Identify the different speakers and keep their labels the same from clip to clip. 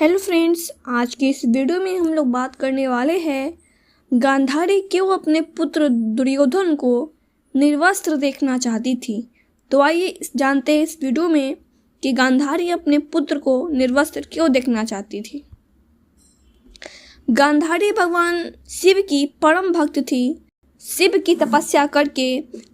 Speaker 1: Hello friends, आज के इस वीडियो में हम लोग बात करने वाले हैं गांधारी क्यों अपने पुत्र दुर्योधन को निर्वस्त्र देखना चाहती थी। तो आइए जानते हैं इस वीडियो में कि गांधारी अपने पुत्र को निर्वस्त्र क्यों देखना चाहती थी। गांधारी भगवान शिव की परम भक्त थी। शिव की तपस्या करके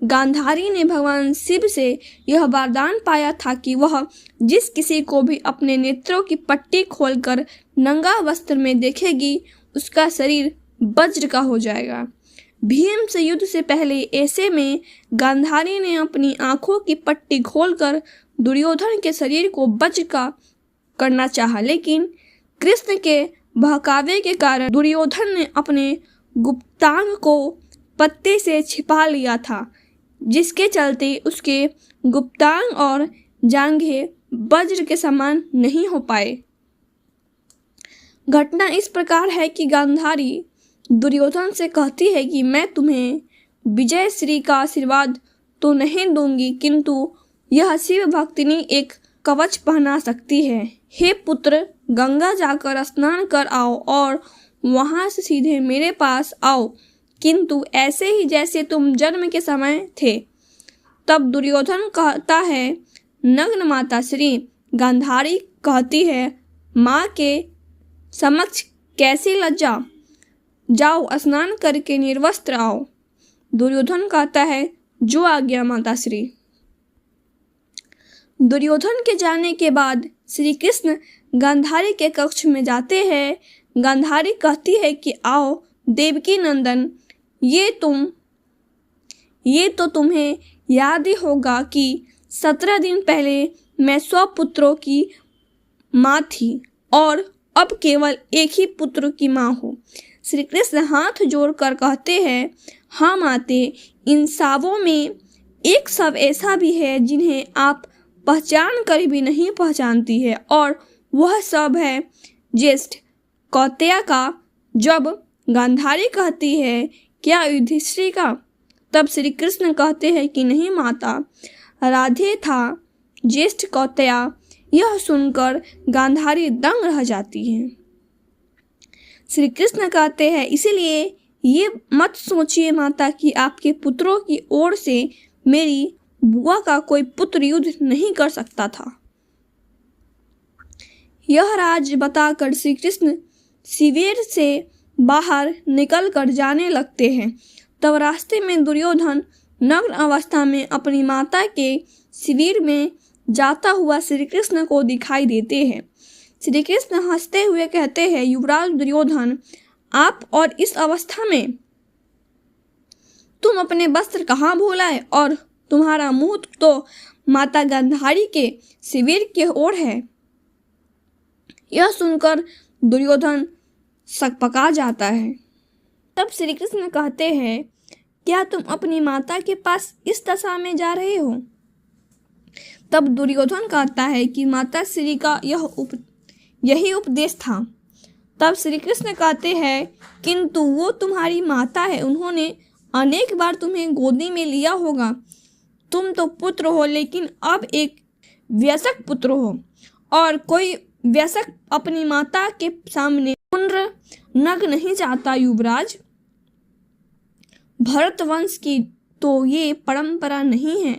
Speaker 1: गांधारी ने भगवान शिव से यह वरदान पाया था कि वह जिस किसी को भी अपने नेत्रों की पट्टी खोलकर नंगा वस्त्र में देखेगी उसका शरीर वज्र का हो जाएगा। भीम से युद्ध से पहले ऐसे में गांधारी ने अपनी आंखों की पट्टी खोलकर दुर्योधन के शरीर को वज्र का करना चाहा, लेकिन कृष्ण के बहकावे के कारण दुर्योधन ने अपने गुप्तांग को पत्ते से छिपा लिया था, जिसके चलते उसके गुप्तांग और जांघें वज्र के समान नहीं हो पाए। घटना इस प्रकार है कि गांधारी दुर्योधन से कहती है कि मैं तुम्हें विजय श्री का आशीर्वाद तो नहीं दूंगी, किंतु यह शिव भक्तिनी एक कवच पहना सकती है। हे पुत्र, गंगा जाकर स्नान कर आओ और वहां से सीधे मेरे पास आओ, किंतु ऐसे ही जैसे तुम जन्म के समय थे। तब दुर्योधन कहता है, नग्न माता श्री। गांधारी कहती है, माँ के समक्ष कैसी लज्जा, जाओ स्नान करके निर्वस्त्र आओ। दुर्योधन कहता है, जो आज्ञा माता श्री। दुर्योधन के जाने के बाद श्री कृष्ण गांधारी के कक्ष में जाते हैं। गांधारी कहती है कि आओ देवकी नंदन, ये तो तुम्हें याद ही होगा कि 17 दिन पहले मैं 100 पुत्रों की माँ थी और अब केवल एक ही पुत्र की माँ हूँ। श्री कृष्ण हाथ जोड़कर कहते हैं, हाँ माते, इन सबों में एक सब ऐसा भी है जिन्हें आप पहचान कर भी नहीं पहचानती है, और वह सब है ज्येष्ठ कौत्या का। जब गांधारी कहती है, क्या युधिष्ठिर का? तब श्री कृष्ण कहते हैं कि नहीं माता, राधे था ज्येष्ठ कौत्या। यह सुनकर गांधारी दंग रह जाती है। श्री कृष्ण कहते हैं, इसलिए ये मत सोचिए माता कि आपके पुत्रों की ओर से मेरी बुआ का कोई पुत्र युद्ध नहीं कर सकता था। यह राज बताकर श्री कृष्ण शिविर से बाहर निकल कर जाने लगते हैं। तब रास्ते में दुर्योधन नग्न अवस्था में अपनी माता के शिविर में जाता हुआ श्री कृष्ण को दिखाई देते हैं। श्री कृष्ण हंसते हुए कहते हैं, युवराज दुर्योधन, आप और इस अवस्था में तुम अपने वस्त्र कहाँ भूलाए, और तुम्हारा मुंह तो माता गांधारी के शिविर की ओर है। यह सुनकर दुर्योधन सकपका जाता है। तब श्री कृष्ण कहते हैं, क्या तुम अपनी माता के पास इस दशा में जा रहे हो? तब दुर्योधन कहता है कि माता श्री का यही उपदेश था। तब श्री कृष्ण कहते हैं, किंतु वो तुम्हारी माता है, उन्होंने अनेक बार तुम्हें गोदी में लिया होगा। तुम तो पुत्र हो, लेकिन अब एक वयस्क पुत्र हो, और कोई वयस्क अपनी माता के सामने पुनः नग नहीं जाता। युवराज, भरत वंश की तो ये परंपरा नहीं है।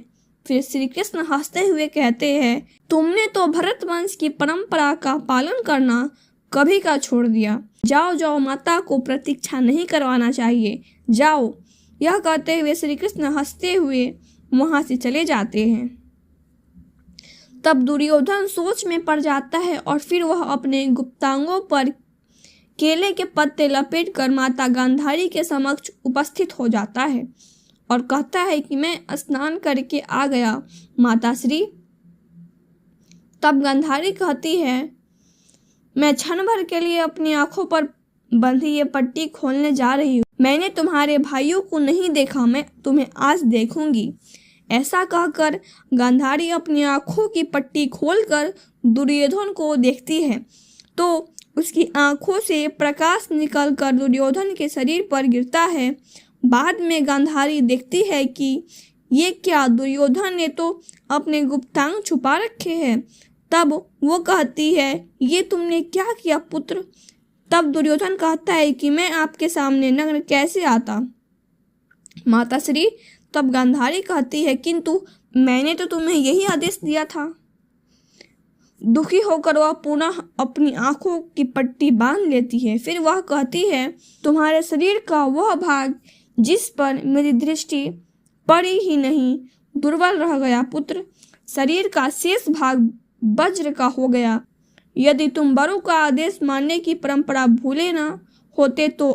Speaker 1: फिर श्री कृष्ण हंसते हुए कहते हैं, तुमने तो भरत वंश की परंपरा का पालन करना कभी का छोड़ दिया। जाओ जाओ, माता को प्रतीक्षा नहीं करवाना चाहिए, जाओ। यह कहते हुए श्री कृष्ण हंसते हुए वहां से चले जाते हैं। तब दुर्योधन सोच में पड़ जाता है और फिर वह अपने गुप्तांगों पर केले के पत्ते लपेटकर माता गांधारी के समक्ष उपस्थित हो जाता है और कहता है कि मैं स्नान करके आ गया माता श्री। तब गांधारी कहती है, मैं क्षण भर के लिए अपनी आंखों पर बंधी ये पट्टी खोलने जा रही हूँ। मैंने तुम्हारे भाइयों को नहीं देखा, मैं तुम्हें आज देखूंगी। ऐसा कहकर गांधारी अपनी आंखों की पट्टी खोलकर दुर्योधन को देखती है तो उसकी आंखों से प्रकाश निकलकर दुर्योधन के शरीर पर गिरता है। बाद में गांधारी देखती है कि ये क्या, दुर्योधन ने तो अपने गुप्तांग छुपा रखे हैं। तब वो कहती है, ये तुमने क्या किया पुत्र? तब दुर्योधन कहता है कि मैं आपके सामने नग्न कैसे आता माताश्री। तब गांधारी कहती है, किंतु मैंने तो तुम्हें यही आदेश दिया था। दुखी होकर वह पुनः अपनी आंखों की पट्टी बांध लेती है। फिर वह कहती है, तुम्हारे शरीर का वह भाग जिस पर मेरी दृष्टि पड़ी ही नहीं दुर्बल रह गया पुत्र। शरीर का शेष भाग वज्र का हो गया। यदि तुम बड़ों का आदेश मानने की परंपरा भूले ना होते तो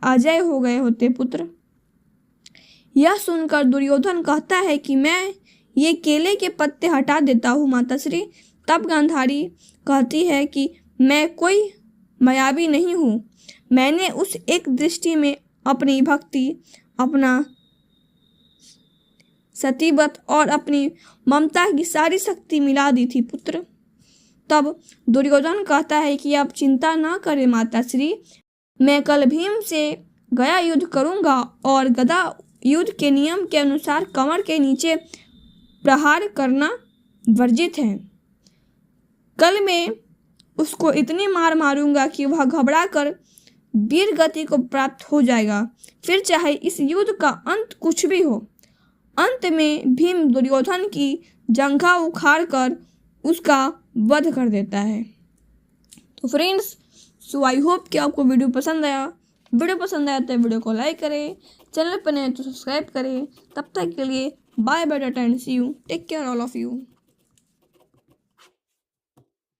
Speaker 1: अजय हो गए होते पुत्र। यह सुनकर दुर्योधन कहता है कि मैं ये केले के पत्ते हटा देता हूँ माताश्री। तब गांधारी कहती है कि मैं कोई मायावी नहीं हूँ। मैंने उस एक दृष्टि में अपनी भक्ति, अपना सतीव्रत और अपनी ममता की सारी शक्ति मिला दी थी पुत्र। तब दुर्योधन कहता है कि आप चिंता ना करें माताश्री, मैं कल भीम से गया युद्ध करूंगा और गदा युद्ध के नियम के अनुसार कमर के नीचे प्रहार करना वर्जित है। कल मैं उसको इतनी मार मारूंगा कि वह घबरा कर वीर गति को प्राप्त हो जाएगा। फिर चाहे इस युद्ध का अंत कुछ भी हो। अंत में भीम दुर्योधन की जंघा उखाड़ कर उसका वध कर देता है। तो फ्रेंड्स, सो आई होप कि आपको वीडियो पसंद आया। वीडियो पसंद आया तो वीडियो को लाइक करें, चैनल पर नए तो सब्सक्राइब करें। तब तक के लिए bye bye tata and see you, take care all of you.